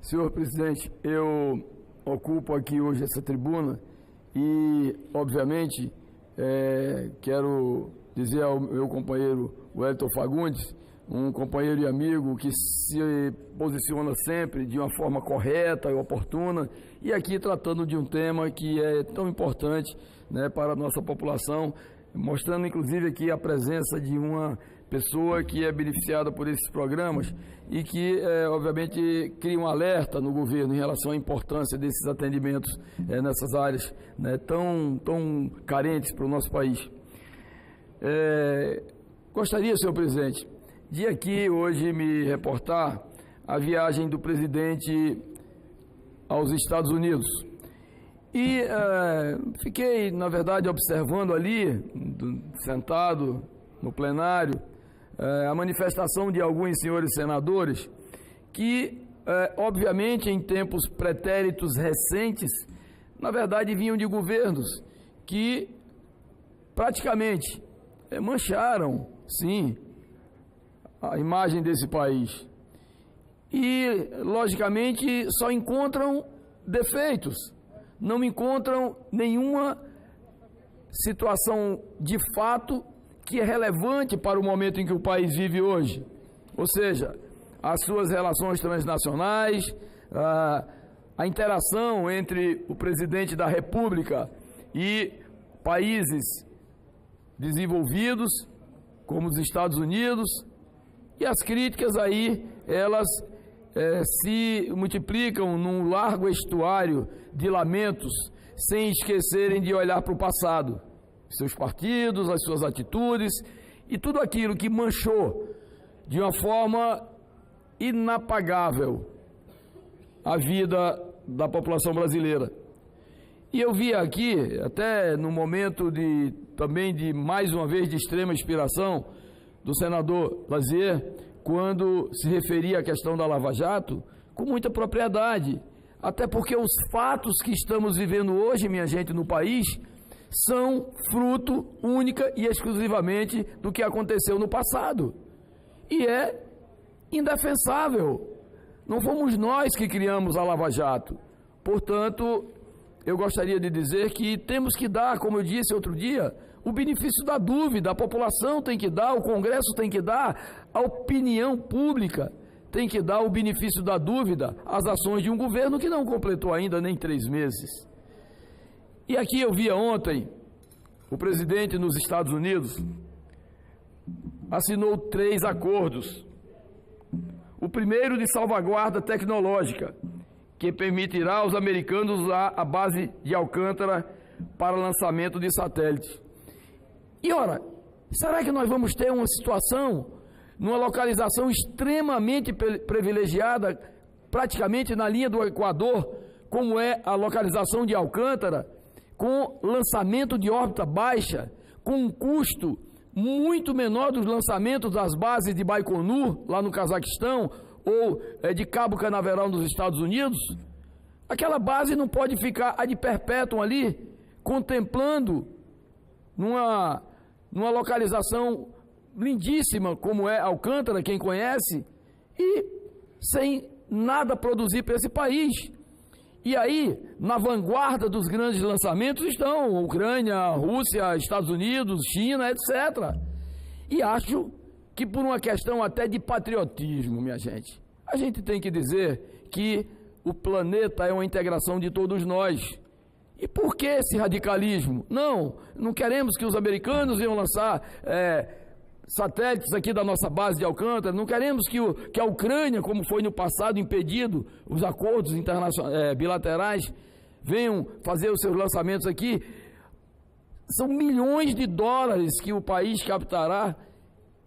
Senhor presidente, eu ocupo aqui hoje essa tribuna e, obviamente, quero dizer ao meu companheiro Wellington Fagundes, um companheiro e amigo que se posiciona sempre de uma forma correta e oportuna, e aqui tratando de um tema que é tão importante, né, para a nossa população, mostrando inclusive aqui a presença de uma pessoa que é beneficiada por esses programas e que, obviamente, cria um alerta no governo em relação à importância desses atendimentos nessas áreas, né, tão carentes para o nosso país. Gostaria, senhor presidente, de aqui hoje me reportar a viagem do presidente aos Estados Unidos. E fiquei, na verdade, observando ali, sentado no plenário, a manifestação de alguns senhores senadores que, obviamente, em tempos pretéritos recentes, na verdade, vinham de governos que praticamente mancharam, sim, a imagem desse país. E, logicamente, só encontram defeitos, não encontram nenhuma situação de fato que é relevante para o momento em que o país vive hoje. Ou seja, as suas relações transnacionais, a interação entre o presidente da República e países desenvolvidos, como os Estados Unidos, e as críticas aí, elas se multiplicam num largo estuário de lamentos, sem esquecerem de olhar para o passado, seus partidos, as suas atitudes e tudo aquilo que manchou de uma forma inapagável a vida da população brasileira. E eu vi aqui, até no momento também de mais uma vez de extrema inspiração, do senador Lazier, quando se referia à questão da Lava Jato, com muita propriedade, até porque os fatos que estamos vivendo hoje, minha gente, no país, são fruto única e exclusivamente do que aconteceu no passado. E é indefensável. Não fomos nós que criamos a Lava Jato. Portanto, eu gostaria de dizer que temos que dar, como eu disse outro dia, o benefício da dúvida. A população tem que dar, o Congresso tem que dar, a opinião pública tem que dar o benefício da dúvida às ações de um governo que não completou ainda nem 3 meses. E aqui eu via ontem, o presidente nos Estados Unidos assinou 3 acordos. O primeiro de salvaguarda tecnológica, que permitirá aos americanos usar a base de Alcântara para lançamento de satélites. E ora, será que nós vamos ter uma situação, numa localização extremamente privilegiada, praticamente na linha do Equador, como é a localização de Alcântara, com lançamento de órbita baixa, com um custo muito menor dos lançamentos das bases de Baikonur, lá no Cazaquistão, ou de Cabo Canaveral nos Estados Unidos? Aquela base não pode ficar ad perpétuum ali, contemplando numa localização lindíssima como é Alcântara, quem conhece, e sem nada produzir para esse país. E aí, na vanguarda dos grandes lançamentos estão Ucrânia, Rússia, Estados Unidos, China, etc. E acho que por uma questão até de patriotismo, minha gente, a gente tem que dizer que o planeta é uma integração de todos nós. E por que esse radicalismo? Não queremos que os americanos venham lançar satélites aqui da nossa base de Alcântara, não queremos que a Ucrânia, como foi no passado impedido, os acordos bilaterais, venham fazer os seus lançamentos aqui. São milhões de dólares que o país captará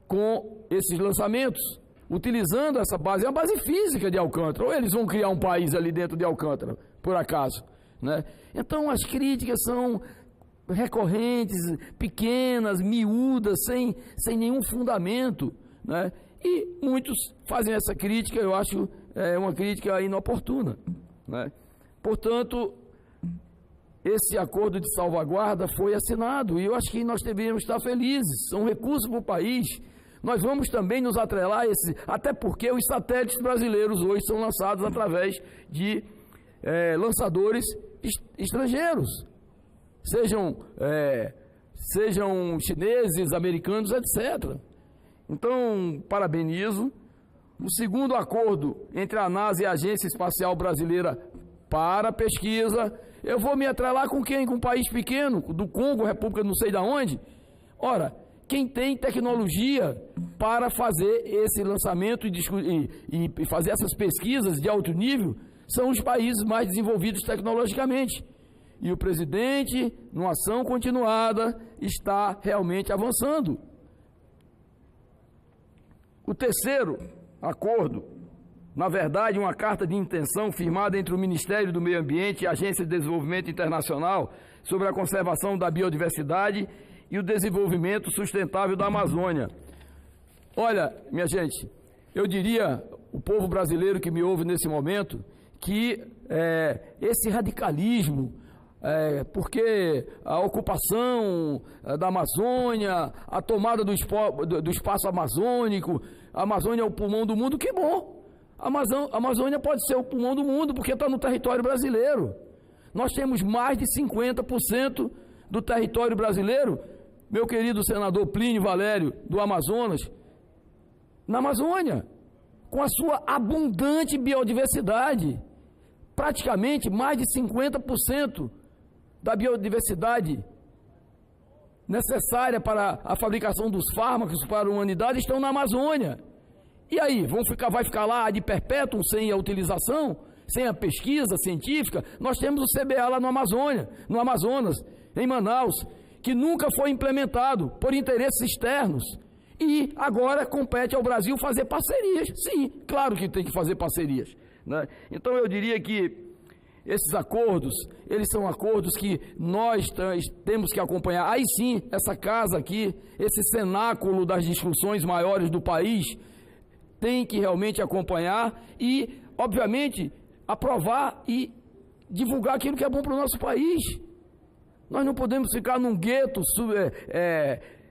com esses lançamentos, utilizando essa base, é uma base física de Alcântara, ou eles vão criar um país ali dentro de Alcântara, por acaso, né? Então as críticas são recorrentes, pequenas, miúdas, sem nenhum fundamento, né? E muitos fazem essa crítica, eu acho uma crítica inoportuna, né? Portanto, esse acordo de salvaguarda foi assinado e eu acho que nós deveríamos estar felizes. São recursos para o país, Nós vamos também nos atrelar a esse, até porque os satélites brasileiros hoje são lançados através de lançadores estrangeiros, sejam chineses, americanos, etc. Então, parabenizo. O segundo acordo entre a NASA e a Agência Espacial Brasileira para pesquisa, eu vou me atrelar com quem? Com um país pequeno, do Congo, República não sei de onde. Ora, quem tem tecnologia para fazer esse lançamento e fazer essas pesquisas de alto nível são os países mais desenvolvidos tecnologicamente. E o presidente, numa ação continuada, está realmente avançando. O terceiro acordo, na verdade, uma carta de intenção firmada entre o Ministério do Meio Ambiente e a Agência de Desenvolvimento Internacional sobre a conservação da biodiversidade e o desenvolvimento sustentável da Amazônia. Olha, minha gente, eu diria, o povo brasileiro que me ouve nesse momento, que esse radicalismo, porque a ocupação da Amazônia, a tomada do espaço amazônico, a Amazônia é o pulmão do mundo, que bom! A Amazônia pode ser o pulmão do mundo, porque está no território brasileiro. Nós temos mais de 50% do território brasileiro, meu querido senador Plínio Valério, do Amazonas, na Amazônia, com a sua abundante biodiversidade. Praticamente mais de 50% da biodiversidade necessária para a fabricação dos fármacos para a humanidade estão na Amazônia. E aí, vai ficar lá de perpétuo sem a utilização, sem a pesquisa científica? Nós temos o CBA lá no Amazonas, em Manaus, que nunca foi implementado por interesses externos. E agora compete ao Brasil fazer parcerias. Sim, claro que tem que fazer parcerias, né? Então eu diria que esses acordos, eles são acordos que nós temos que acompanhar. Aí sim, essa casa aqui, esse cenáculo das discussões maiores do país, tem que realmente acompanhar e, obviamente, aprovar e divulgar aquilo que é bom para o nosso país. Nós não podemos ficar num gueto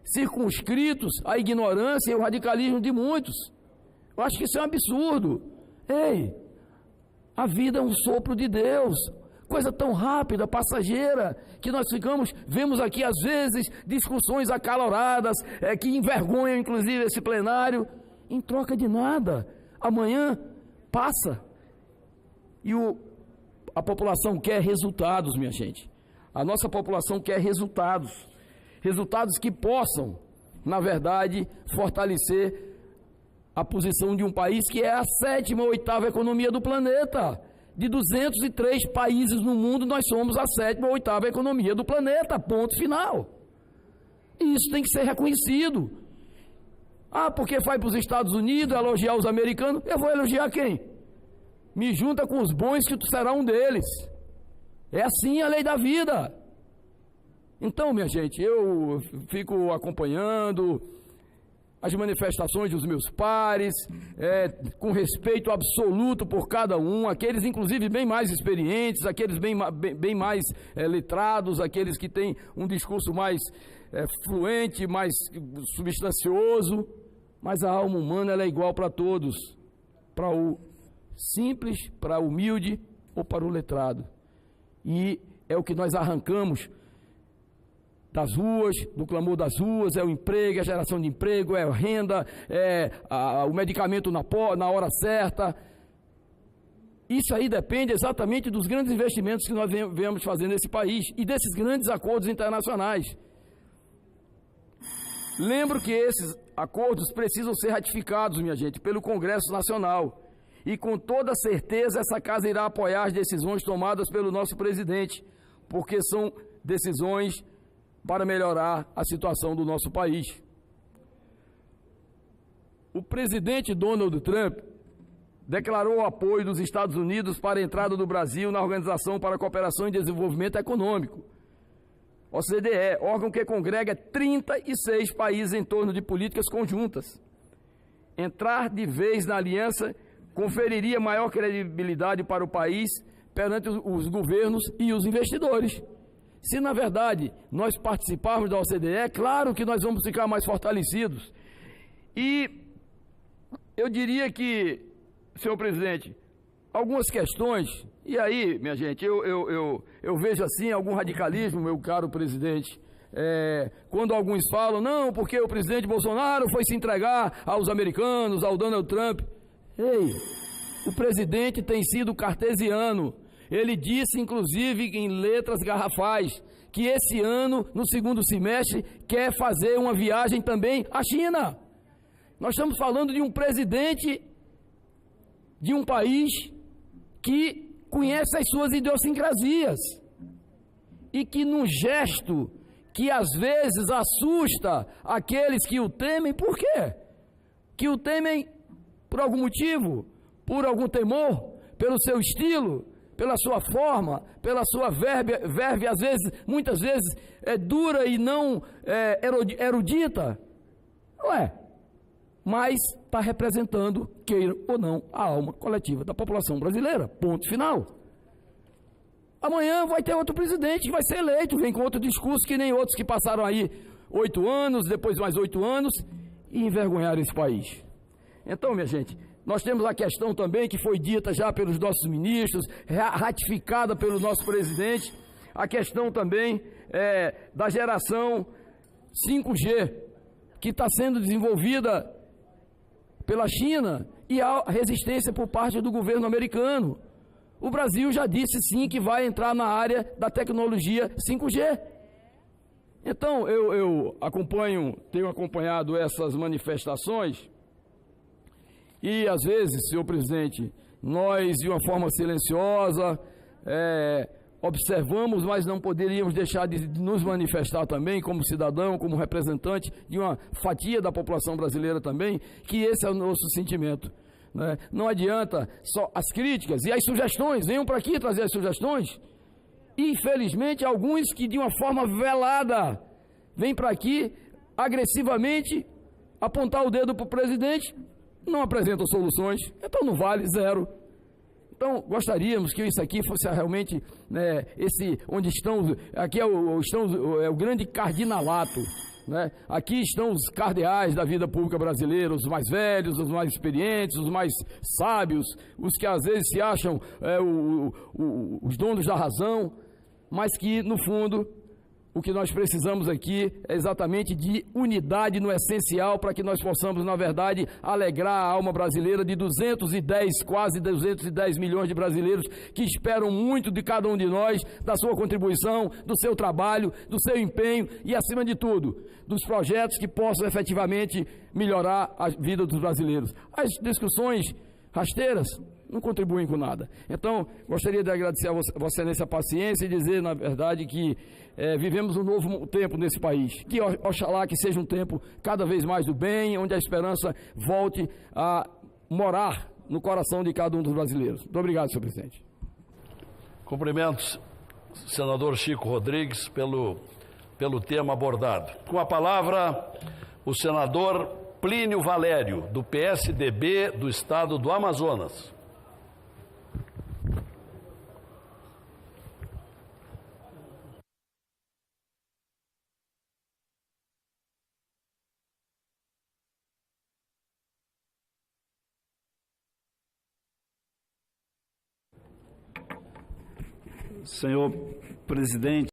circunscritos à ignorância e ao radicalismo de muitos. Eu acho que isso é um absurdo. Ei, a vida é um sopro de Deus, coisa tão rápida, passageira, que nós vemos aqui às vezes discussões acaloradas, que envergonham inclusive esse plenário, em troca de nada. Amanhã passa. E a população quer resultados, minha gente. A nossa população quer resultados. Resultados que possam, na verdade, fortalecer a posição de um país que é a 7ª ou 8ª economia do planeta. De 203 países no mundo, nós somos a 7ª ou 8ª economia do planeta, ponto final. E isso tem que ser reconhecido. Ah, porque vai para os Estados Unidos elogiar os americanos? Eu vou elogiar quem? Me junta com os bons que tu será um deles. É assim a lei da vida. Então, minha gente, eu fico acompanhando as manifestações dos meus pares, com respeito absoluto por cada um, aqueles inclusive bem mais experientes, aqueles bem mais letrados, aqueles que têm um discurso mais fluente, mais substancioso, mas a alma humana ela é igual para todos, para o simples, para o humilde ou para o letrado. E é o que nós arrancamos das ruas, do clamor das ruas, é o emprego, é a geração de emprego, é a renda, o medicamento na hora certa. Isso aí depende exatamente dos grandes investimentos que nós viemos fazendo nesse país e desses grandes acordos internacionais. Lembro que esses acordos precisam ser ratificados, minha gente, pelo Congresso Nacional. E com toda certeza essa casa irá apoiar as decisões tomadas pelo nosso presidente, porque são decisões para melhorar a situação do nosso país. O presidente Donald Trump declarou o apoio dos Estados Unidos para a entrada do Brasil na Organização para a Cooperação e Desenvolvimento Econômico, OCDE, órgão que congrega 36 países em torno de políticas conjuntas. Entrar de vez na aliança conferiria maior credibilidade para o país perante os governos e os investidores. Se, na verdade, nós participarmos da OCDE, é claro que nós vamos ficar mais fortalecidos. E eu diria que, senhor presidente, algumas questões, e aí, minha gente, eu vejo assim algum radicalismo, meu caro presidente, quando alguns falam, não, porque o presidente Bolsonaro foi se entregar aos americanos, ao Donald Trump. Ei, o presidente tem sido cartesiano. Ele disse, inclusive, em letras garrafais, que esse ano, no segundo semestre, quer fazer uma viagem também à China. Nós estamos falando de um presidente de um país que conhece as suas idiosincrasias e que, num gesto que às vezes assusta aqueles que o temem, por quê? Que o temem por algum motivo, por algum temor, pelo seu estilo, pela sua forma, pela sua verve, às vezes, muitas vezes, dura e não erudita. Não é? Mas está representando, queira ou não, a alma coletiva da população brasileira. Ponto final. Amanhã vai ter outro presidente que vai ser eleito, vem com outro discurso que nem outros que passaram aí 8 anos, depois mais 8 anos, e envergonharam esse país. Então, minha gente, nós temos a questão também que foi dita já pelos nossos ministros, ratificada pelo nosso presidente, a questão também da geração 5G, que está sendo desenvolvida pela China e há resistência por parte do governo americano. O Brasil já disse sim que vai entrar na área da tecnologia 5G. Então, eu tenho acompanhado essas manifestações e, às vezes, senhor presidente, nós, de uma forma silenciosa, observamos, mas não poderíamos deixar de nos manifestar também como cidadão, como representante de uma fatia da população brasileira também, que esse é o nosso sentimento. Né? Não adianta só as críticas e as sugestões, venham para aqui trazer as sugestões. Infelizmente, alguns que de uma forma velada vêm para aqui agressivamente apontar o dedo para o presidente, não apresentam soluções, então não vale, zero. Então, gostaríamos que isso aqui fosse realmente, onde estão, aqui é o grande cardinalato, né? Aqui estão os cardeais da vida pública brasileira, os mais velhos, os mais experientes, os mais sábios, os que às vezes se acham os donos da razão, mas que, no fundo, o que nós precisamos aqui é exatamente de unidade no essencial para que nós possamos, na verdade, alegrar a alma brasileira de quase 210 milhões de brasileiros que esperam muito de cada um de nós, da sua contribuição, do seu trabalho, do seu empenho e, acima de tudo, dos projetos que possam efetivamente melhorar a vida dos brasileiros. As discussões rasteiras não contribuem com nada. Então, gostaria de agradecer a Vossa Excelência a paciência e dizer, na verdade, que vivemos um novo tempo nesse país. Que, oxalá, que seja um tempo cada vez mais do bem, onde a esperança volte a morar no coração de cada um dos brasileiros. Muito obrigado, senhor presidente. Cumprimentos, senador Chico Rodrigues, pelo tema abordado. Com a palavra, o senador Plínio Valério, do PSDB do Estado do Amazonas. Senhor presidente,